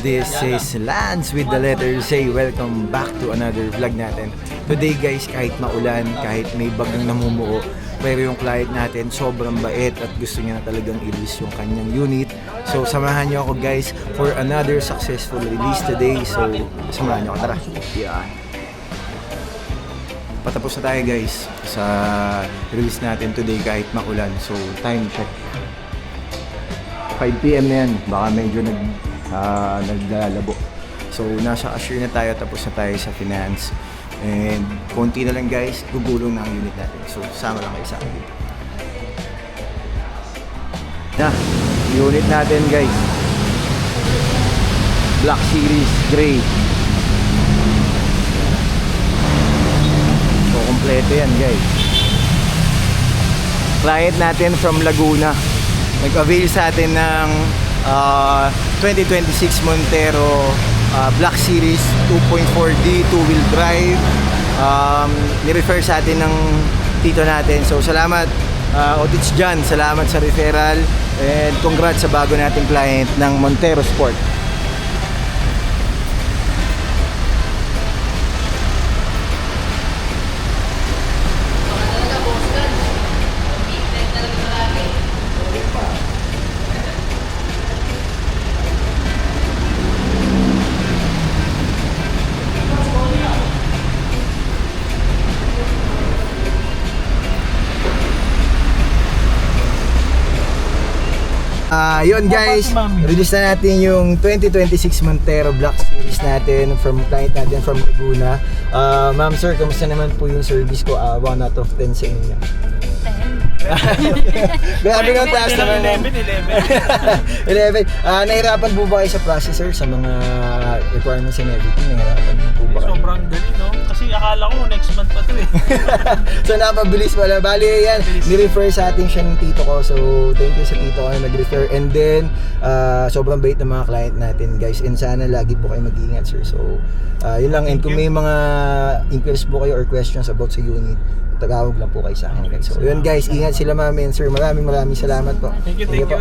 This is Lance with the letter Z. Welcome back to another vlog natin. Today guys, kahit maulan, kahit may bagyong namumuo, pero yung client natin sobrang bait at gusto niya na talagang i-release yung kanyang unit. So samahan niyo ako guys for another successful release today. So samahan niyo ako, tara. Yeah. Patapos na tayo guys sa release natin today kahit maulan. So time check, 5 PM na yan. Baka medyo naglalabo. So nasa Assure na tayo, tapos na tayo sa finance. And konti na lang guys, gugulong na ang unit natin. So sama lang kayo sa akin dito. Na, unit natin guys, Black Series Gray. So kompleto yan guys. Client natin from Laguna nag-avail sa atin ng 2026 Montero Black Series 2.4D 2-wheel drive. Ni-refer sa atin ng tito natin. So salamat Odits John, salamat sa referral and congrats sa bago nating client ng Montero Sport. Yun guys, release na natin yung 2026 Montero Black Series natin from client natin from Laguna. Ma'am sir, kamusta naman po yung service ko? 1 out of 10 sa inyo. 10. Grabe ng taas naman. 11. Nahirapan po ba kayo sa processor, sa mga requirements and everything? Nahirapan po ba kayo? Sobrang galing, no? Kasi akala ko next month pa to eh. So napabilis pala. Bali yan, ni-refer sa atin siya ng tito ko. So thank you sa tito ko na nag-refer. And then, sobrang bait ng mga client natin guys. And sana lagi po kayo mag-iingat sir. So yun lang. And kung may mga inquiries po kayo or questions about sa unit, tawag lang po kayo sa akin. So yun guys, ingat sila ma'am and sir. Maraming salamat po. Thank you.